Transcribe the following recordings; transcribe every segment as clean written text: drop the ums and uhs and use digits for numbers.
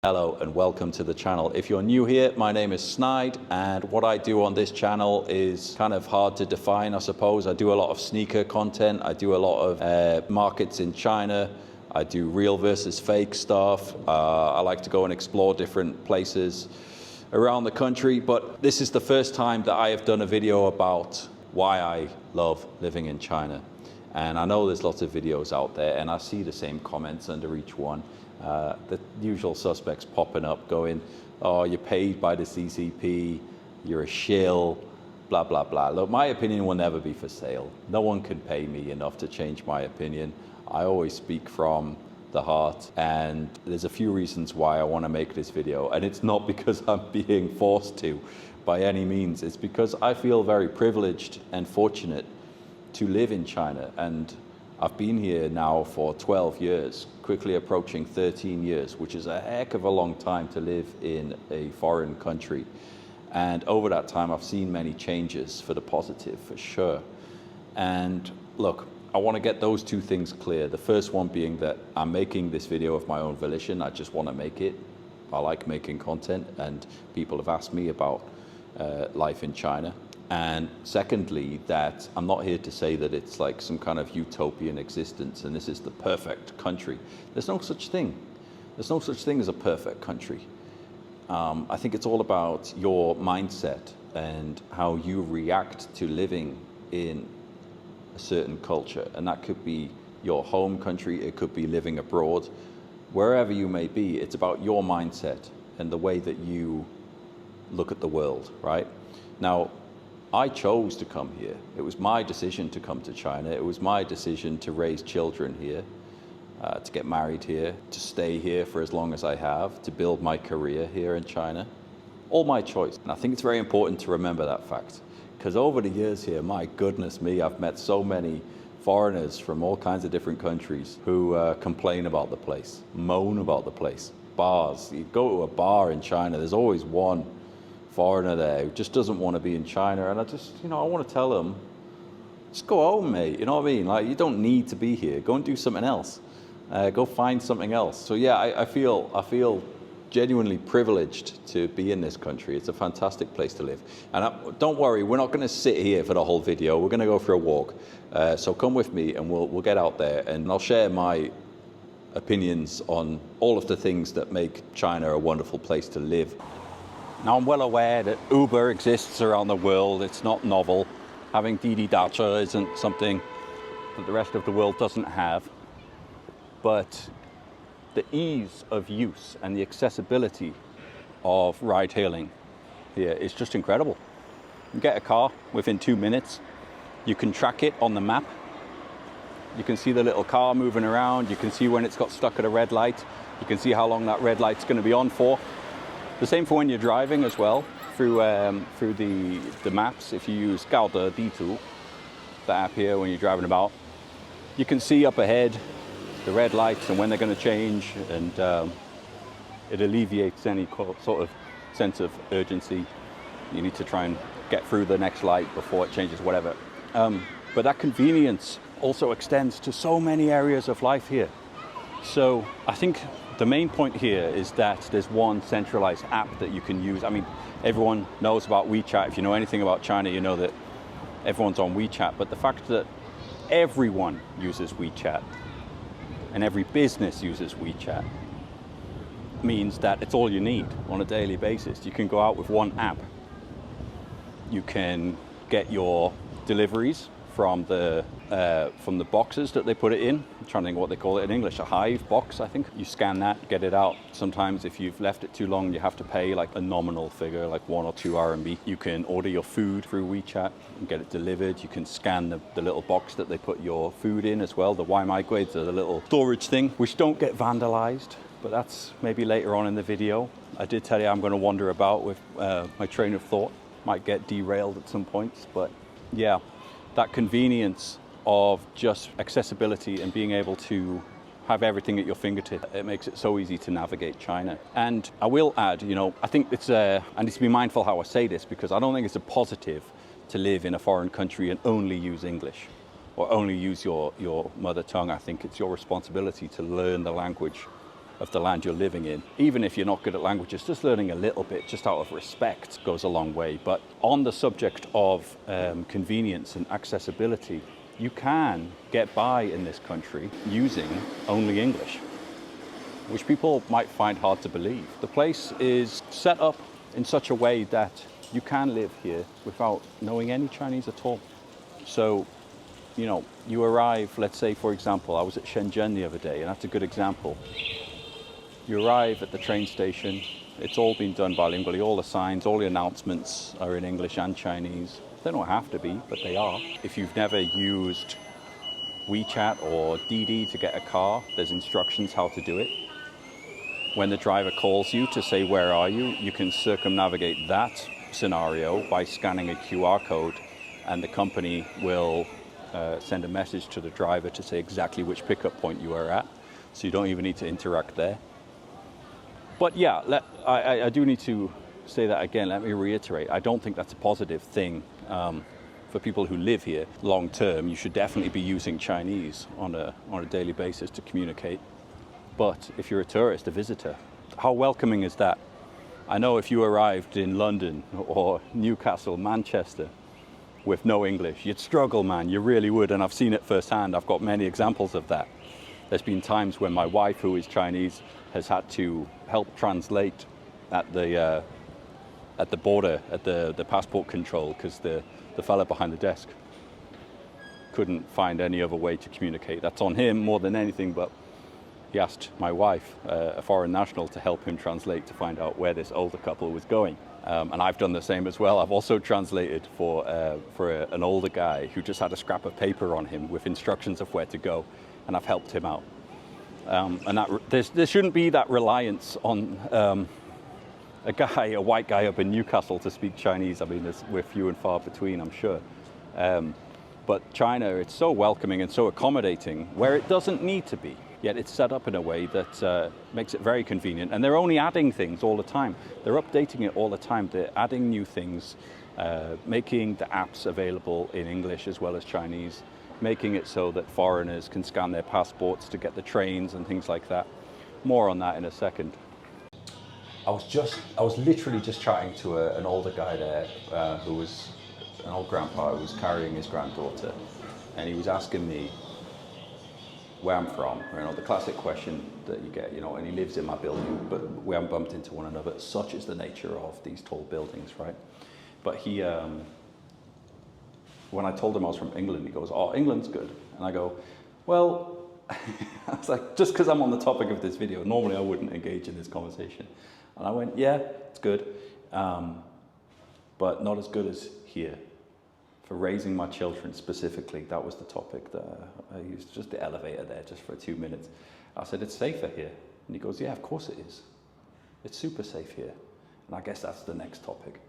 Hello and welcome to the channel. If you're new here, my name is Snide, and what I do on this channel is kind of hard to define, I suppose. I do a lot of sneaker content. I do a lot of markets in China. I do real versus fake stuff. I like to go and explore different places around the country, but this is the first time that I have done a video about why I love living in China. And I know there's lots of videos out there, and I see the same comments under each one. The usual suspects popping up going, oh, you're paid by the CCP, you're a shill, blah, blah, blah. Look, my opinion will never be for sale. No one can pay me enough to change my opinion. I always speak from the heart, and there's a few reasons why I want to make this video. And it's not because I'm being forced to by any means. It's because I feel very privileged and fortunate to live in China. And I've been here now for 12 years, quickly approaching 13 years, which is a heck of a long time to live in a foreign country. And over that time, I've seen many changes for the positive, for sure. And look, I want to get those two things clear. The first one being that I'm making this video of my own volition. I just want to make it. I like making content, and people have asked me about life in China. And secondly, that I'm not here to say that it's like some kind of utopian existence and this is the perfect country. There's no such thing. There's no such thing as a perfect country. I think it's all about your mindset and how you react to living in a certain culture. And that could be your home country, it could be living abroad. Wherever you may be, it's about your mindset and the way that you look at the world, right? Now, I chose to come here. It was my decision to come to China. It was my decision to raise children here, to get married here, to stay here for as long as I have, to build my career here in China. All my choice. And I think it's very important to remember that fact. Because over the years here, my goodness me, I've met so many foreigners from all kinds of different countries who complain about the place, moan about the place. Bars. You go to a bar in China, there's always one foreigner there who just doesn't want to be in China, and I want to tell them, just go home, mate. You know what I mean? Like, you don't need to be here. Go and do something else. Go find something else. So yeah, I feel genuinely privileged to be in this country. It's a fantastic place to live. And don't worry, we're not going to sit here for the whole video. We're going to go for a walk. So come with me, and we'll get out there, and I'll share my opinions on all of the things that make China a wonderful place to live. Now, I'm well aware that Uber exists around the world. It's not novel. Having Didi Dacha isn't something that the rest of the world doesn't have. But the ease of use and the accessibility of ride-hailing here is just incredible. You get a car within 2 minutes. You can track it on the map. You can see the little car moving around. You can see when it's got stuck at a red light. You can see how long that red light's going to be on for. The same for when you're driving as well, through the maps. If you use Gaode Ditu, the app here, when you're driving about, you can see up ahead the red lights and when they're going to change, and it alleviates any sort of sense of urgency. You need to try and get through the next light before it changes, whatever. But that convenience also extends to so many areas of life here. So I think the main point here is that there's one centralized app that you can use. I mean, everyone knows about WeChat. If you know anything about China, you know that everyone's on WeChat. But the fact that everyone uses WeChat and every business uses WeChat means that it's all you need on a daily basis. You can go out with one app. You can get your deliveries from the boxes that they put it in. I'm trying to think what they call it in English, a Hive box, I think. You scan that, get it out. Sometimes if you've left it too long, you have to pay like a nominal figure, like 1 or 2 RMB. You can order your food through WeChat and get it delivered. You can scan the little box that they put your food in as well. The Waimai, the little storage thing, which don't get vandalized, but that's maybe later on in the video. I did tell you I'm going to wander about with my train of thought. Might get derailed at some points, but yeah, that convenience of just accessibility and being able to have everything at your fingertips, it makes it so easy to navigate China. And I will add, I think I need to be mindful how I say this, because I don't think it's a positive to live in a foreign country and only use English or only use your mother tongue. I think it's your responsibility to learn the language of the land you're living in. Even if you're not good at languages, just learning a little bit, just out of respect, goes a long way. But on the subject of convenience and accessibility, you can get by in this country using only English, which people might find hard to believe. The place is set up in such a way that you can live here without knowing any Chinese at all. So, you know, you arrive, let's say, for example, I was at Shenzhen the other day, and that's a good example. You arrive at the train station, it's all been done bilingually, all the signs, all the announcements are in English and Chinese. They don't have to be, but they are. If you've never used WeChat or Didi to get a car, there's instructions how to do it. When the driver calls you to say, where are you, you can circumnavigate that scenario by scanning a QR code, and the company will send a message to the driver to say exactly which pickup point you are at, so you don't even need to interact there. But yeah, I do need to say that again. Let me reiterate, I don't think that's a positive thing for people who live here long term. You should definitely be using Chinese on a daily basis to communicate. But if you're a tourist, a visitor, how welcoming is that? I know if you arrived in London or Newcastle, Manchester, with no English, you'd struggle, man, you really would, and I've seen it firsthand. I've got many examples of that. There's been times when my wife, who is Chinese, has had to help translate at the border, at the passport control, because the fella behind the desk couldn't find any other way to communicate. That's on him more than anything, but he asked my wife, a foreign national, to help him translate to find out where this older couple was going. And I've done the same as well. I've also translated for an older guy who just had a scrap of paper on him with instructions of where to go, and I've helped him out. And there shouldn't be that reliance on a white guy up in Newcastle to speak Chinese. I mean, we're few and far between, I'm sure. But China, it's so welcoming and so accommodating where it doesn't need to be. Yet it's set up in a way that makes it very convenient. And they're only adding things all the time. They're updating it all the time. They're adding new things, making the apps available in English as well as Chinese, making it so that foreigners can scan their passports to get the trains and things like that. More on that in a second. I was literally just chatting to an older guy there who was an old grandpa who was carrying his granddaughter, and he was asking me where I'm from, you know, the classic question that you get, you know, and he lives in my building, but we haven't bumped into one another. Such is the nature of these tall buildings, right? But he, when I told him I was from England, he goes, oh, England's good. And I go, well, I was like, just because I'm on the topic of this video, normally I wouldn't engage in this conversation. And I went, yeah, it's good, but not as good as here. For raising my children specifically, that was the topic that I used, just the elevator there, just for 2 minutes. I said, it's safer here. And he goes, yeah, of course it is. It's super safe here. And I guess that's the next topic.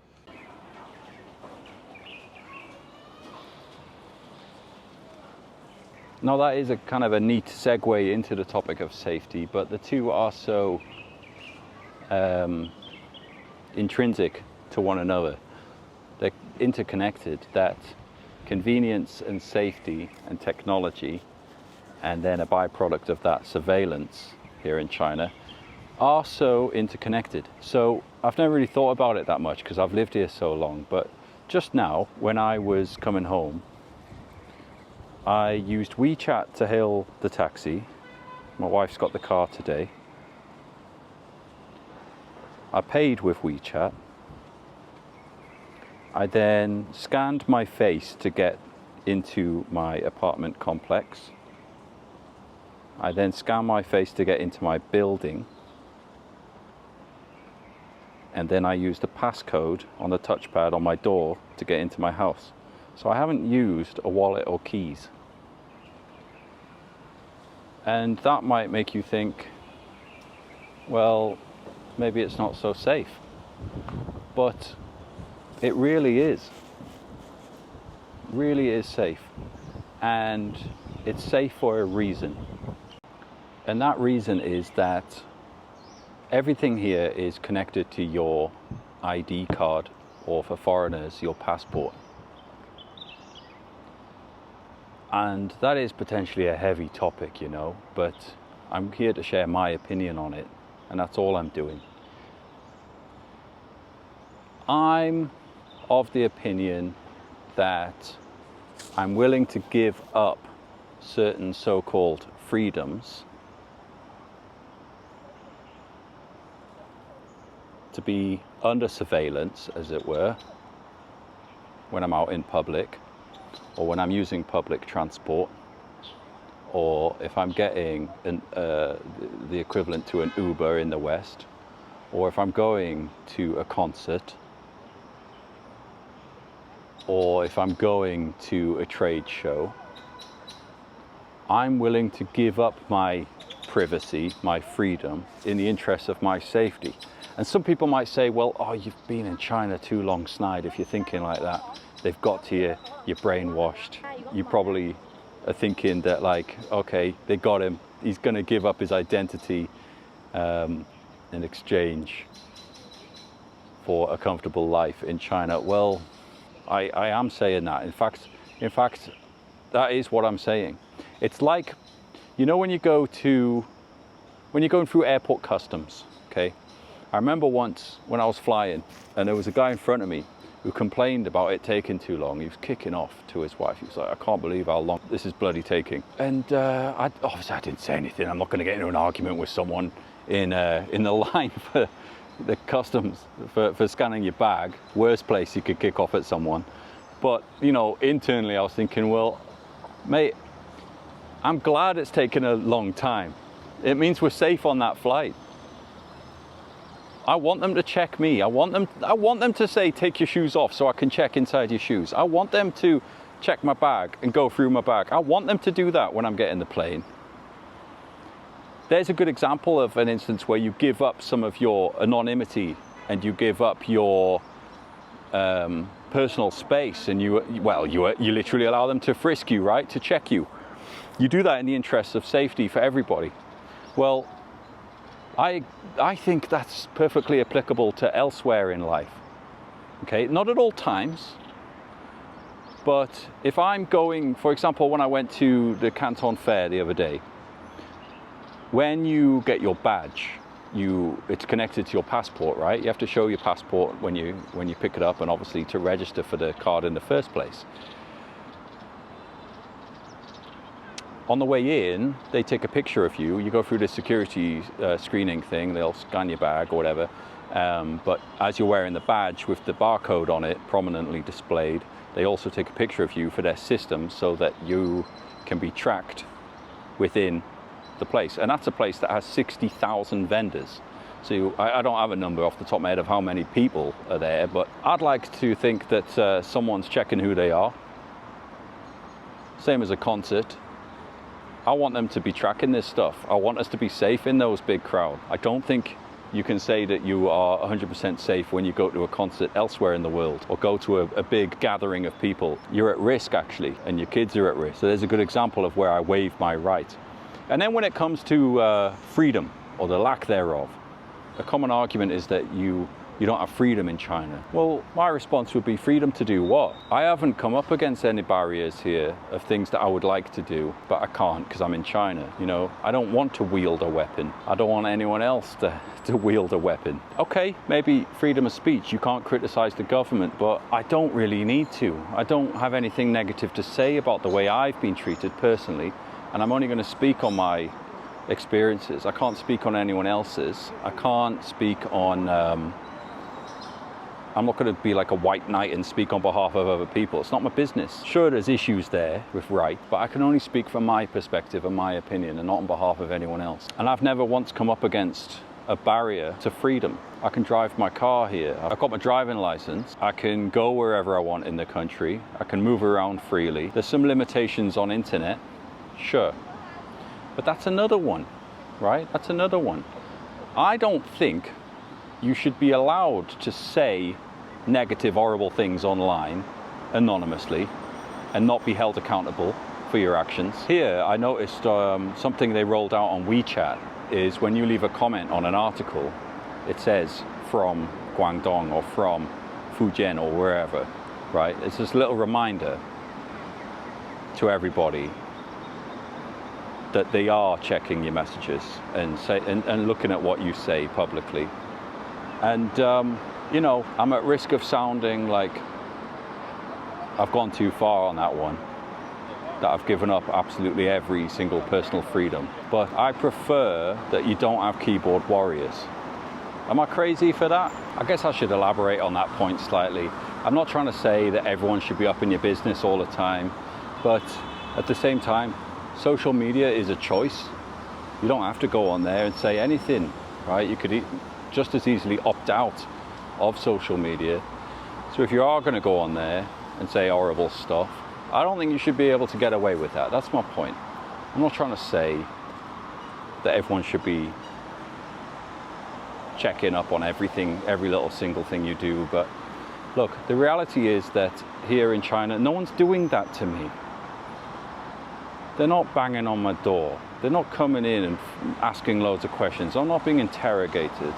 Now that is a kind of a neat segue into the topic of safety, but the two are so intrinsic to one another. They're interconnected, that convenience and safety and technology, and then a byproduct of that, surveillance here in China, are so interconnected. So I've never really thought about it that much because I've lived here so long, but just now when I was coming home, I used WeChat to hail the taxi. My wife's got the car today. I paid with WeChat. I then scanned my face to get into my apartment complex. I then scanned my face to get into my building. And then I used a passcode on the touchpad on my door to get into my house. So I haven't used a wallet or keys. And that might make you think, well, maybe it's not so safe. But it really is safe, and it's safe for a reason. And that reason is that everything here is connected to your ID card, or for foreigners, your passport. And that is potentially a heavy topic, you know, but I'm here to share my opinion on it, and that's all I'm doing. I'm of the opinion that I'm willing to give up certain so-called freedoms to be under surveillance, as it were, when I'm out in public, or when I'm using public transport, or if I'm getting the equivalent to an Uber in the West, or if I'm going to a concert, or if I'm going to a trade show. I'm willing to give up my privacy, my freedom, in the interest of my safety. And some people might say, well, oh, you've been in China too long, Snide, if you're thinking like that. They've got to you, you're brainwashed. You probably are thinking that, like, okay, they got him, he's going to give up his identity in exchange for a comfortable life in China. Well, I am saying that. In fact, that is what I'm saying. It's like, you know, when you're going through airport customs, okay? I remember once when I was flying and there was a guy in front of me who complained about it taking too long. He was kicking off to his wife. He was like, I can't believe how long this is bloody taking. And obviously I didn't say anything. I'm not going to get into an argument with someone in the line for the customs for scanning your bag. Worst place you could kick off at someone. But, you know, internally I was thinking, well, mate, I'm glad it's taken a long time. It means we're safe on that flight. I want them to check me. I want them to say, take your shoes off so I can check inside your shoes. I want them to check my bag and go through my bag. I want them to do that when I'm getting the plane. There's a good example of an instance where you give up some of your anonymity and you give up your personal space, and you literally allow them to frisk you, right? To check you. You do that in the interests of safety for everybody. Well, I think that's perfectly applicable to elsewhere in life. Okay, not at all times, but if I'm going, for example, when I went to the Canton Fair the other day, when you get your badge, it's connected to your passport, right? You have to show your passport when you pick it up, and obviously to register for the card in the first place. On the way in, they take a picture of you. You go through the security screening thing. They'll scan your bag or whatever. But as you're wearing the badge with the barcode on it prominently displayed, they also take a picture of you for their system so that you can be tracked within the place. And that's a place that has 60,000 vendors. So I don't have a number off the top of my head of how many people are there, but I'd like to think that someone's checking who they are. Same as a concert. I want them to be tracking this stuff. I want us to be safe in those big crowds. I don't think you can say that you are 100% safe when you go to a concert elsewhere in the world or go to a big gathering of people. You're at risk, actually, and your kids are at risk. So there's a good example of where I waive my right. And then when it comes to freedom, or the lack thereof, a common argument is that you don't have freedom in China. Well, my response would be, freedom to do what? I haven't come up against any barriers here of things that I would like to do, but I can't because I'm in China. You know, I don't want to wield a weapon. I don't want anyone else to wield a weapon. Okay, maybe freedom of speech. You can't criticize the government, but I don't really need to. I don't have anything negative to say about the way I've been treated personally, and I'm only going to speak on my experiences. I can't speak on anyone else's. I can't speak on... I'm not going to be like a white knight and speak on behalf of other people. It's not my business. Sure, there's issues there with right, but I can only speak from my perspective and my opinion and not on behalf of anyone else. And I've never once come up against a barrier to freedom. I can drive my car here. I've got my driving license. I can go wherever I want in the country. I can move around freely. There's some limitations on internet, sure. But that's another one, right? That's another one. I don't think you should be allowed to say negative, horrible things online anonymously and not be held accountable for your actions. Here, I noticed something they rolled out on WeChat is when you leave a comment on an article, it says from Guangdong or from Fujian or wherever, right? It's this little reminder to everybody that they are checking your messages and looking at what you say publicly. And, you know, I'm at risk of sounding like I've gone too far on that one, that I've given up absolutely every single personal freedom. But I prefer that you don't have keyboard warriors. Am I crazy for that? I guess I should elaborate on that point slightly. I'm not trying to say that everyone should be up in your business all the time, but at the same time, social media is a choice. You don't have to go on there and say anything, right? You could just as easily opt out of social media. So if you are going to go on there and say horrible stuff, I don't think you should be able to get away with that. That's my point. I'm not trying to say that everyone should be checking up on everything, every little single thing you do, but look, the reality is that here in China, no one's doing that to me. They're not banging on my door. They're not coming in and asking loads of questions. I'm not being interrogated.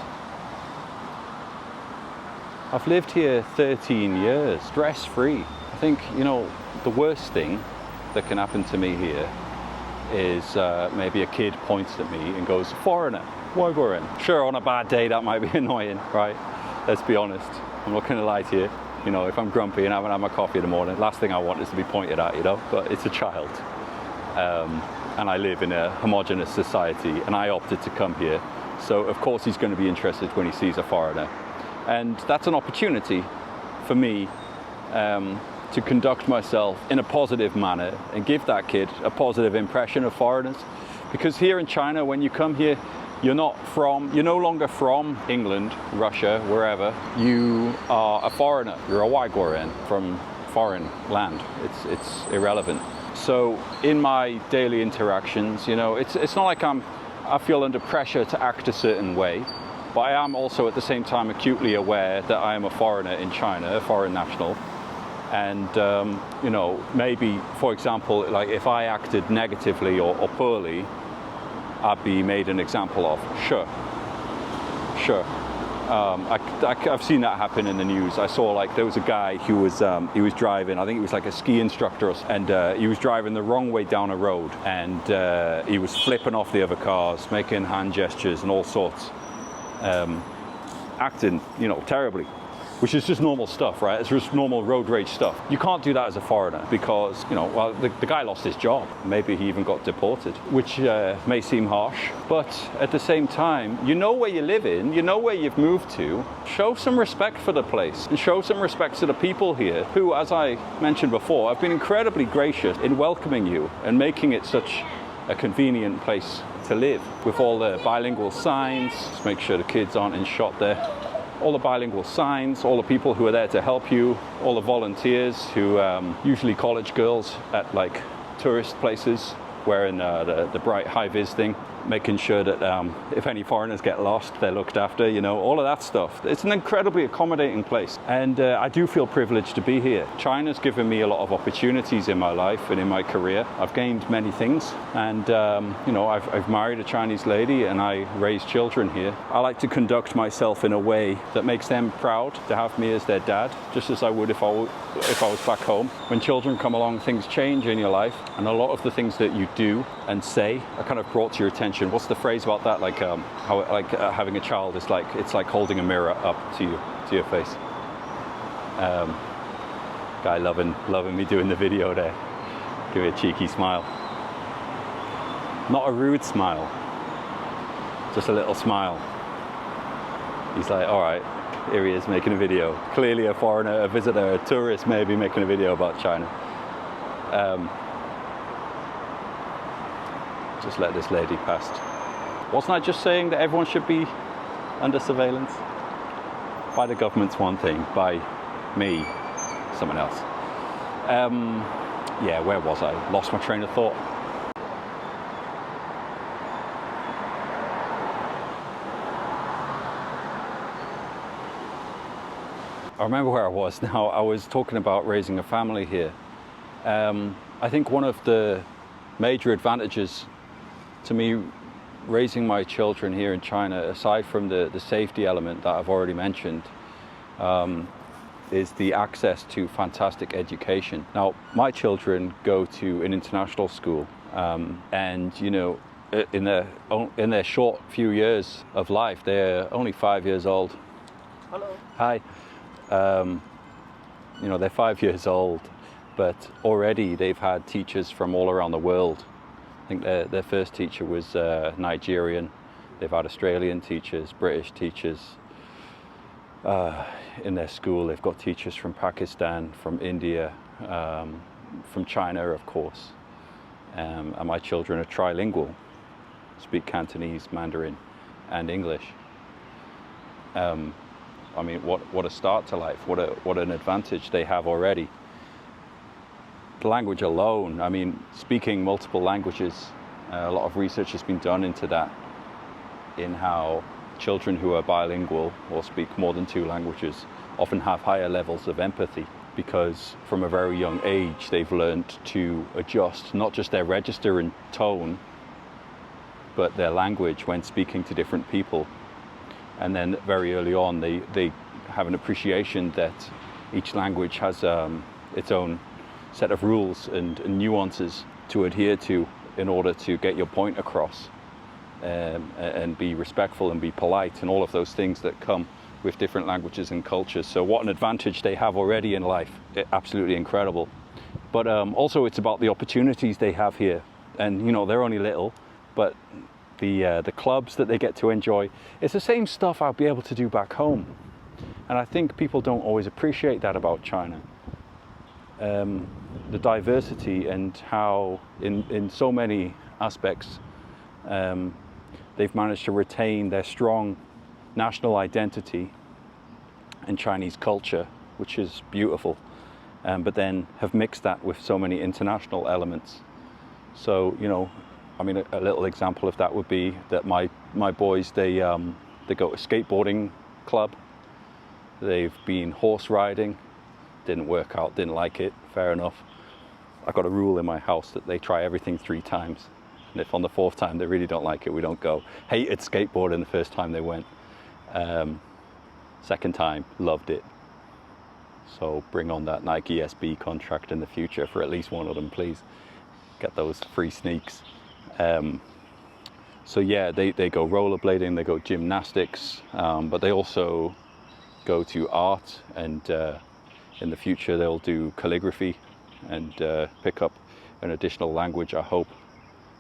I've lived here 13 years, stress-free. I think, you know, the worst thing that can happen to me here is maybe a kid points at me and goes, "Foreigner, why foreign?" Sure, on a bad day that might be annoying, right? Let's be honest. I'm not going to lie to you. You know, if I'm grumpy and I haven't had my coffee in the morning, last thing I want is to be pointed at, you know, but it's a child. And I live in a homogenous society and I opted to come here. So of course he's going to be interested when he sees a foreigner. And that's an opportunity for me to conduct myself in a positive manner and give that kid a positive impression of foreigners. Because here in China, when you come here, you're no longer from England, Russia, wherever. You are a foreigner. You're a Waiguoren from foreign land. It's irrelevant. So in my daily interactions, you know, it's not like I feel under pressure to act a certain way, but I am also at the same time acutely aware that I am a foreigner in China, a foreign national. And, you know, maybe, for example, like if I acted negatively or poorly, I'd be made an example of. Sure. I've seen that happen in the news. I saw like there was a guy who was he was driving. I think he was like a ski instructor, and he was driving the wrong way down a road, and he was flipping off the other cars, making hand gestures and all sorts, acting, you know, terribly. Which is just normal stuff, right? It's just normal road rage stuff. You can't do that as a foreigner because, you know, well, the guy lost his job. Maybe he even got deported, which may seem harsh. But at the same time, you know where you live in, you know where you've moved to. Show some respect for the place and show some respect to the people here who, as I mentioned before, have been incredibly gracious in welcoming you and making it such a convenient place to live with all the bilingual signs. Just make sure the kids aren't in shot there. All the bilingual signs, all the people who are there to help you, all the volunteers who, usually college girls at like tourist places wearing the bright high-vis thing, making sure that if any foreigners get lost, they're looked after, you know, all of that stuff. It's an incredibly accommodating place. And I do feel privileged to be here. China's given me a lot of opportunities in my life and in my career. I've gained many things. And, you know, I've married a Chinese lady and I raise children here. I like to conduct myself in a way that makes them proud to have me as their dad, just as I would if I was back home. When children come along, things change in your life. And a lot of the things that you do and say are kind of brought to your attention. What's the phrase about that? Like how having a child is like, it's like holding a mirror up to your face. Guy loving me doing the video there. Give me a cheeky smile. Not a rude smile, just a little smile. He's like, all right, here he is making a video. Clearly a foreigner, a visitor, a tourist maybe making a video about China. Just let this lady past. Wasn't I just saying that everyone should be under surveillance? By the government's one thing, by me, someone else. Yeah, where was I? Lost my train of thought. I remember where I was now. I was talking about raising a family here. I think one of the major advantages to me raising my children here in China, aside from the safety element that I've already mentioned, is the access to fantastic education. Now, my children go to an international school, And, you know, in their short few years of life, they're only 5 years old. Hello. Hi. You know, they're 5 years old, but already they've had teachers from all around the world. I think their first teacher was Nigerian. They've had Australian teachers, British teachers. In their school, they've got teachers from Pakistan, from India, from China, of course. And my children are trilingual, speak Cantonese, Mandarin, and English. I mean, what a start to life! What an advantage they have already. The language alone. I mean, speaking multiple languages. A lot of research has been done into that, in how children who are bilingual or speak more than 2 languages often have higher levels of empathy, because from a very young age they've learned to adjust not just their register and tone, but their language when speaking to different people. And then very early on they have an appreciation that each language has its own set of rules and nuances to adhere to in order to get your point across, and be respectful and be polite, and all of those things that come with different languages and cultures. So what an advantage they have already in life. Absolutely incredible. But also it's about the opportunities they have here. And you know, they're only little, but the clubs that they get to enjoy, it's the same stuff I'll be able to do back home. And I think people don't always appreciate that about China. The diversity and how in so many aspects they've managed to retain their strong national identity and Chinese culture, which is beautiful, but then have mixed that with so many international elements. So, you know, I mean, a little example of that would be that my boys, they go to skateboarding club. They've been horse riding, didn't work out, didn't like it, fair enough. I've got a rule in my house that they try everything 3 times. And if on the 4th time they really don't like it, we don't go. Hated skateboarding the first time they went. Second time, loved it. So bring on that Nike SB contract in the future for at least one of them, please. Get those free sneaks. So yeah, they go rollerblading, they go gymnastics, but they also go to art, and in the future they'll do calligraphy and pick up an additional language, I hope.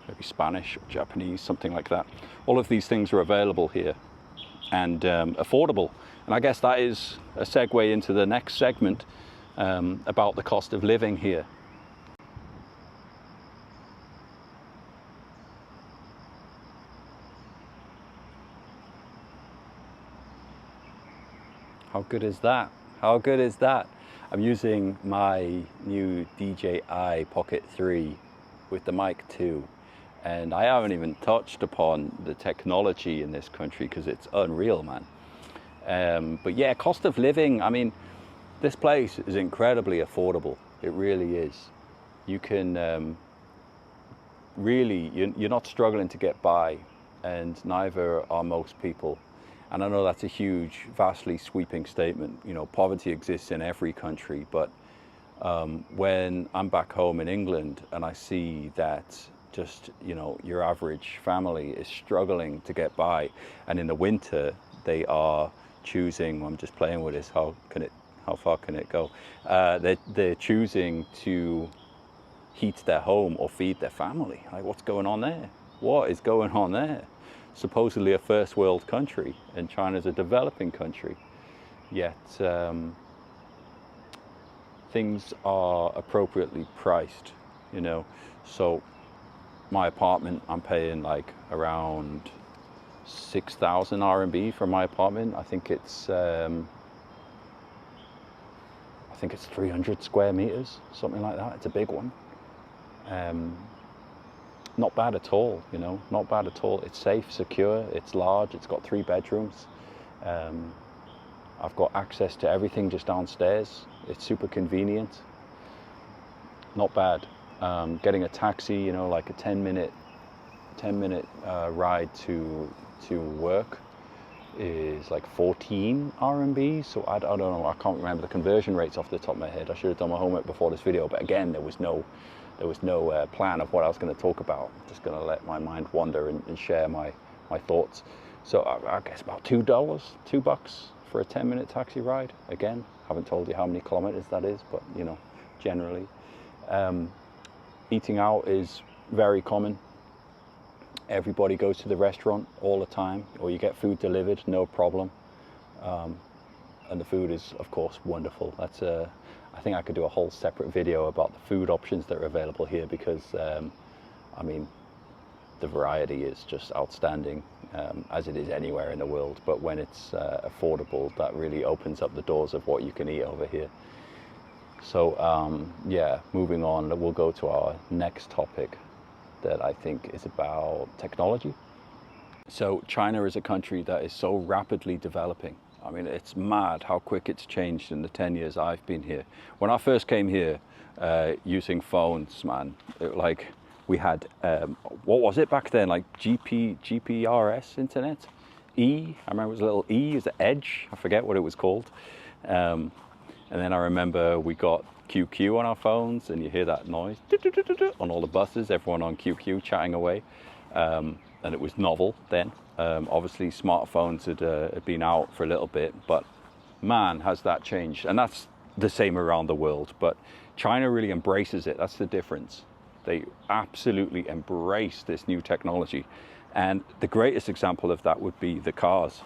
Maybe Spanish or Japanese, something like that. All of these things are available here and affordable. And I guess that is a segue into the next segment about the cost of living here. How good is that? How good is that? I'm using my new DJI Pocket 3 with the Mic 2. And I haven't even touched upon the technology in this country because it's unreal, man. But yeah, cost of living, I mean, this place is incredibly affordable. It really is. You can really, you're not struggling to get by, and neither are most people. And I know that's a huge, vastly sweeping statement. You know, poverty exists in every country, but when I'm back home in England and I see that just, you know, your average family is struggling to get by, and in the winter they are choosing, I'm just playing with this, how far can it go? They're choosing to heat their home or feed their family. Like, what's going on there? What is going on there? Supposedly a first world country, and China's a developing country, yet things are appropriately priced, you know. So my apartment, I'm paying like around 6,000 RMB for my apartment. I think it's 300 square meters, something like that. It's a big one. Not bad at all, you know, not bad at all. It's safe, secure, it's large, it's got 3 bedrooms. I've got access to everything just downstairs. It's super convenient. Not bad. Getting a taxi, you know, like a 10-minute ride to work is like 14 RMB. So I don't know, I can't remember the conversion rates off the top of my head. I should have done my homework before this video, but again, there was there was no plan of what I was going to talk about. I'm just going to let my mind wander and share my thoughts. So I guess about $2 for a 10-minute taxi ride. Again, haven't told you how many kilometers that is, but you know, generally. Eating out is very common. Everybody goes to the restaurant all the time, or you get food delivered, no problem. And the food is, of course, wonderful. I think I could do a whole separate video about the food options that are available here, because, I mean, the variety is just outstanding, as it is anywhere in the world. But when it's affordable, that really opens up the doors of what you can eat over here. So, yeah, moving on, we'll go to our next topic that I think is about technology. So China is a country that is so rapidly developing. I mean, it's mad how quick it's changed in the 10 years I've been here. When I first came here, using phones, man, we had, what was it back then? Like GPRS internet? I remember it was a little E, it was the Edge, I forget what it was called. And then I remember we got QQ on our phones, and you hear that noise on all the buses, everyone on QQ chatting away. And it was novel then. Obviously smartphones had been out for a little bit, but man, has that changed. And that's the same around the world, but China really embraces it. That's the difference. They absolutely embrace this new technology. And the greatest example of that would be the cars.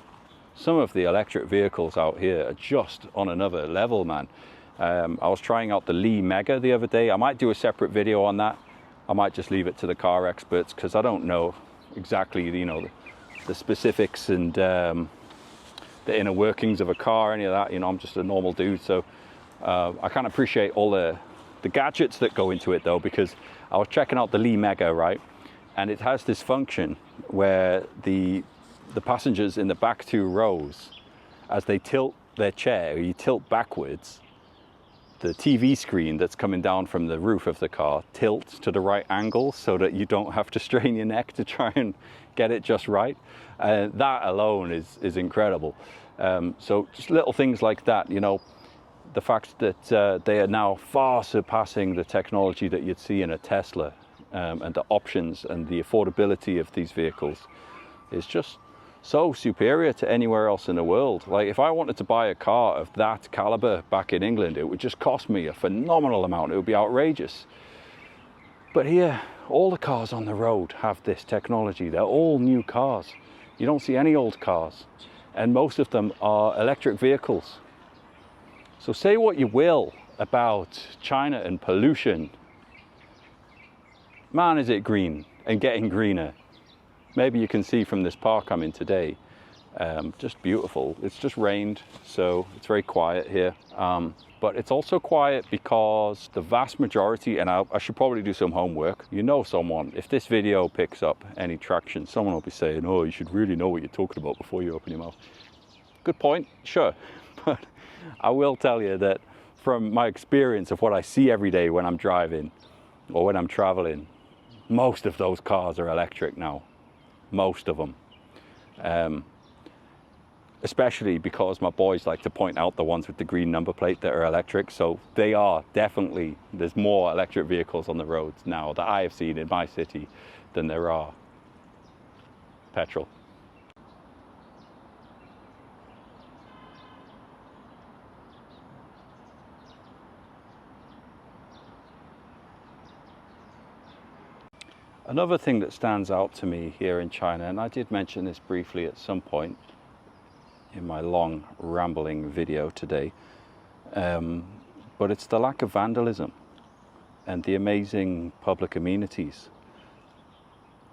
Some of the electric vehicles out here are just on another level, man. I was trying out the Li Mega the other day. I might do a separate video on that. I might just leave it to the car experts, because I don't know exactly, you know, the specifics and the inner workings of a car, any of that. You know, I'm just a normal dude, so I can't appreciate all the gadgets that go into it, though, because I was checking out the Li Mega, right, and it has this function where the passengers in the back 2 rows, as they tilt their chair, or you tilt backwards, the TV screen that's coming down from the roof of the car tilts to the right angle, so that you don't have to strain your neck to try and get it just right. That alone is incredible. So just little things like that, you know, the fact that they are now far surpassing the technology that you'd see in a Tesla, and the options and the affordability of these vehicles is just so superior to anywhere else in the world. Like, if I wanted to buy a car of that caliber back in England, it would just cost me a phenomenal amount. It would be outrageous. But here, all the cars on the road have this technology. They're all new cars. You don't see any old cars. And most of them are electric vehicles. So say what you will about China and pollution. Man, is it green and getting greener. Maybe you can see from this park I'm in today, just beautiful. It's just rained, so it's very quiet here. But it's also quiet because the vast majority, and I should probably do some homework. You know, someone, if this video picks up any traction, someone will be saying, oh, you should really know what you're talking about before you open your mouth. Good point, sure. But I will tell you that from my experience of what I see every day when I'm driving or when I'm traveling, most of those cars are electric now. Most of them. Especially because my boys like to point out the ones with the green number plate that are electric. So they are definitely, there's more electric vehicles on the roads now that I have seen in my city than there are petrol. Another thing that stands out to me here in China, and I did mention this briefly at some point in my long rambling video today, but it's the lack of vandalism and the amazing public amenities.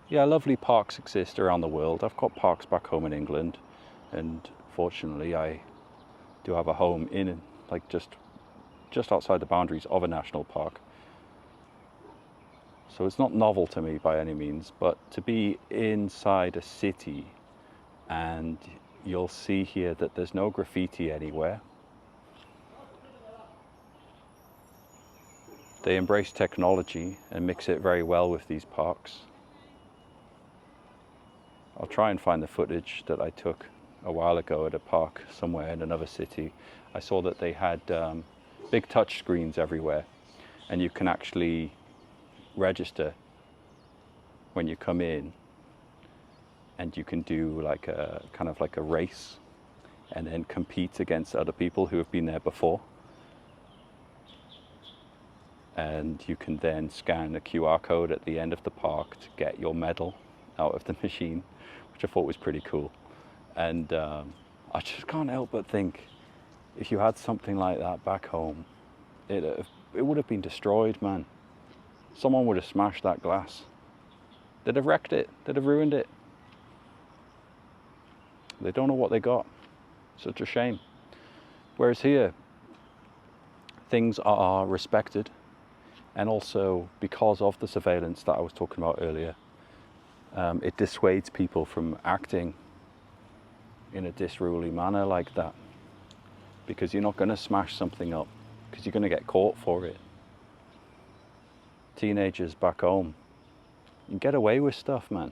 Yeah, lovely parks exist around the world. I've got parks back home in England, and fortunately I do have a home in, like, just outside the boundaries of a national park. So it's not novel to me by any means, but to be inside a city, and you'll see here that there's no graffiti anywhere. They embrace technology and mix it very well with these parks. I'll try and find the footage that I took a while ago at a park somewhere in another city. I saw that they had big touch screens everywhere, and you can actually register when you come in, and you can do like a kind of like a race and then compete against other people who have been there before. And you can then scan a QR code at the end of the park to get your medal out of the machine, which I thought was pretty cool. And I just can't help but think, if you had something like that back home, it would have been destroyed, man. Someone would have smashed that glass. They'd have wrecked it. They'd have ruined it. They don't know what they got. Such a shame. Whereas here, things are respected. And also, because of the surveillance that I was talking about earlier, it dissuades people from acting in a disorderly manner like that. Because you're not going to smash something up, because you're going to get caught for it. Teenagers back home, you can get away with stuff, man.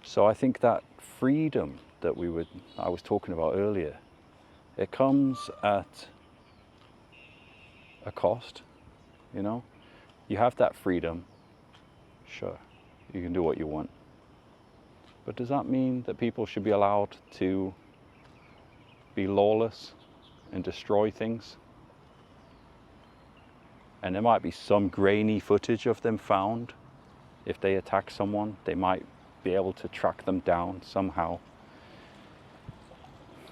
So I think that freedom that I was talking about earlier, it comes at a cost. You know, you have that freedom, sure, you can do what you want. But does that mean that people should be allowed to be lawless and destroy things? And there might be some grainy footage of them found. If they attack someone, they might be able to track them down somehow.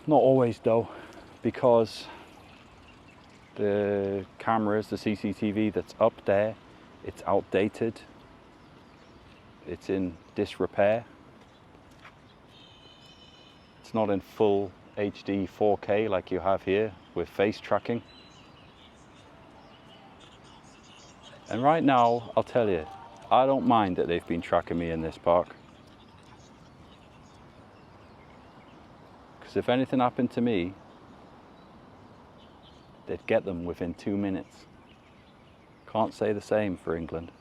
Not always though, because the cameras, the CCTV that's up there, it's outdated, it's in disrepair, it's not in full HD 4K like you have here with face tracking. And right now, I'll tell you, I don't mind that they've been tracking me in this park. Because if anything happened to me, they'd get them within 2 minutes. Can't say the same for England.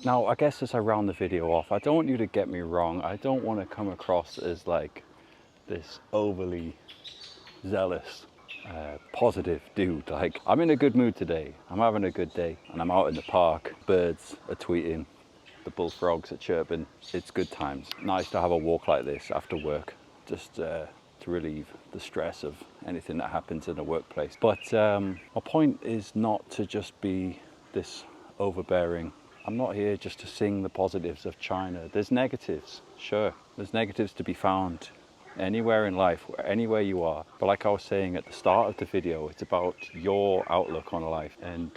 Now, I guess as I round the video off, I don't want you to get me wrong. I don't want to come across as like this overly zealous, positive dude. Like, I'm in a good mood today. I'm having a good day and I'm out in the park. Birds are tweeting. The bullfrogs are chirping. It's good times. Nice to have a walk like this after work, just to relieve the stress of anything that happens in the workplace. But my point is not to just be this overbearing. I'm not here just to sing the positives of China. There's negatives, sure. There's negatives to be found anywhere in life, anywhere you are. But like I was saying at the start of the video, it's about your outlook on life and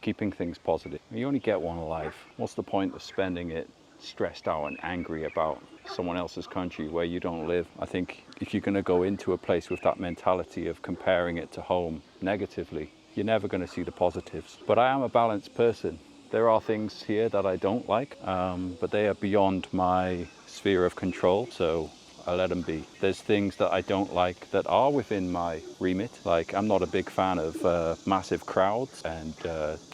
keeping things positive. You only get one life. What's the point of spending it stressed out and angry about someone else's country where you don't live? I think if you're going to go into a place with that mentality of comparing it to home negatively, you're never going to see the positives. But I am a balanced person. There are things here that I don't like, but they are beyond my sphere of control, so I let them be. There's things that I don't like that are within my remit. Like, I'm not a big fan of massive crowds, and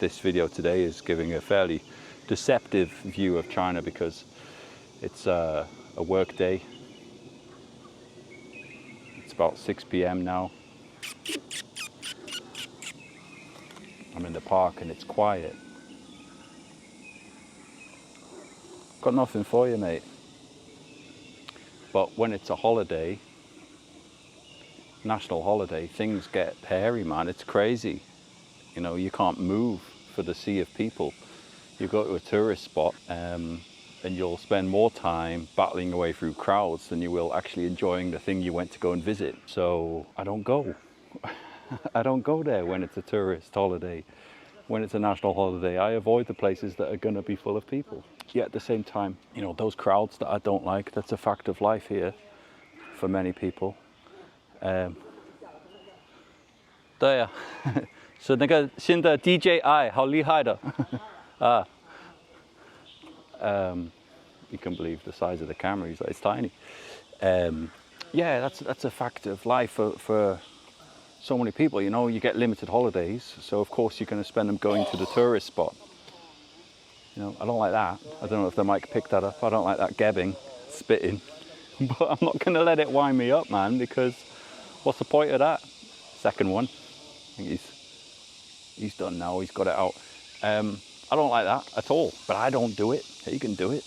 this video today is giving a fairly deceptive view of China because it's a work day. It's about 6 p.m. now. I'm in the park and it's quiet. Got nothing for you, mate. But when it's a holiday, national holiday, things get hairy, man. It's crazy. You know, you can't move for the sea of people. You go to a tourist spot and you'll spend more time battling away through crowds than you will actually enjoying the thing you went to go and visit. So I don't go. I don't go there when it's a tourist holiday. When it's a national holiday, I avoid the places that are going to be full of people. Yet at the same time, you know, those crowds that I don't like, that's a fact of life here for many people. 对啊，是那个新的 DJI 好厉害的啊。You can believe the size of the camera. It's tiny. Yeah, that's a fact of life for so many people. You know, you get limited holidays, so of course you're going to spend them going to the tourist spot. You know, I don't like that. I don't know if the mic picked that up. I don't like that gabbing, spitting. But I'm not going to let it wind me up, man, because what's the point of that? Second one. I think he's done now. He's got it out. I don't like that at all, but I don't do it. He can do it.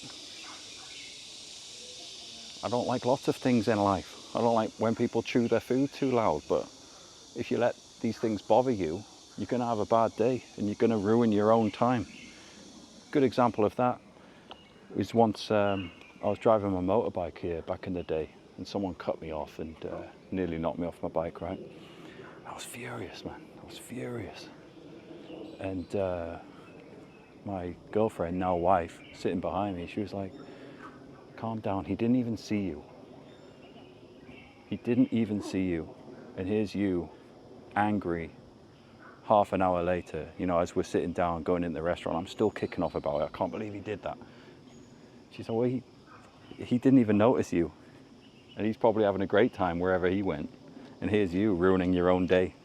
I don't like lots of things in life. I don't like when people chew their food too loud, but if you let these things bother you, you're going to have a bad day and you're going to ruin your own time. Good example of that was once I was driving my motorbike here back in the day, and someone cut me off and nearly knocked me off my bike, right? I was furious, man. I was furious. And my girlfriend, now wife, sitting behind me, she was like, calm down, he didn't even see you. He didn't even see you. And here's you, angry, half an hour later, you know, as we're sitting down, going in the restaurant, I'm still kicking off about it. I can't believe he did that. She said, well, he didn't even notice you. And he's probably having a great time wherever he went. And here's you ruining your own day.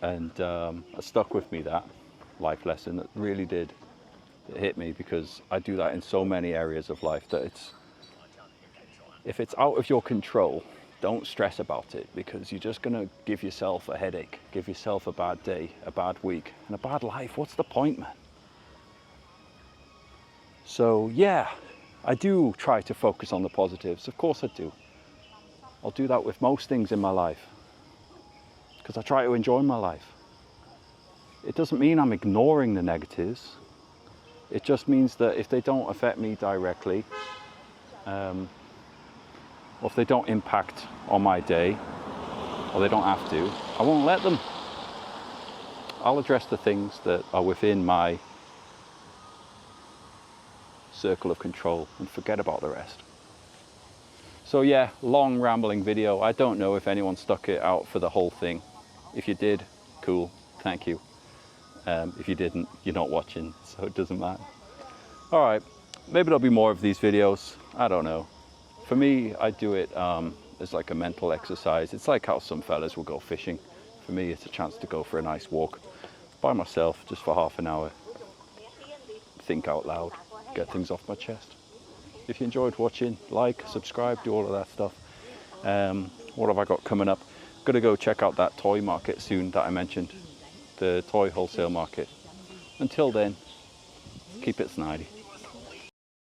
And it stuck with me, that life lesson. That really did. It hit me, because I do that in so many areas of life, that if it's out of your control, don't stress about it, because you're just going to give yourself a headache, give yourself a bad day, a bad week, and a bad life. What's the point, man? So yeah, I do try to focus on the positives. Of course I do. I'll do that with most things in my life, because I try to enjoy my life. It doesn't mean I'm ignoring the negatives. It just means that if they don't affect me directly, or if they don't impact on my day, or they don't have to, I won't let them. I'll address the things that are within my circle of control and forget about the rest. So yeah, long rambling video. I don't know if anyone stuck it out for the whole thing. If you did, cool, thank you. If you didn't, you're not watching, so it doesn't matter. All right, maybe there'll be more of these videos. I don't know. For me, I do it as like a mental exercise. It's like how some fellas will go fishing. For me, it's a chance to go for a nice walk by myself, just for half an hour. Think out loud, get things off my chest. If you enjoyed watching, like, subscribe, do all of that stuff. What have I got coming up? Gonna go check out that toy market soon that I mentioned, the toy wholesale market. Until then, keep it snidey.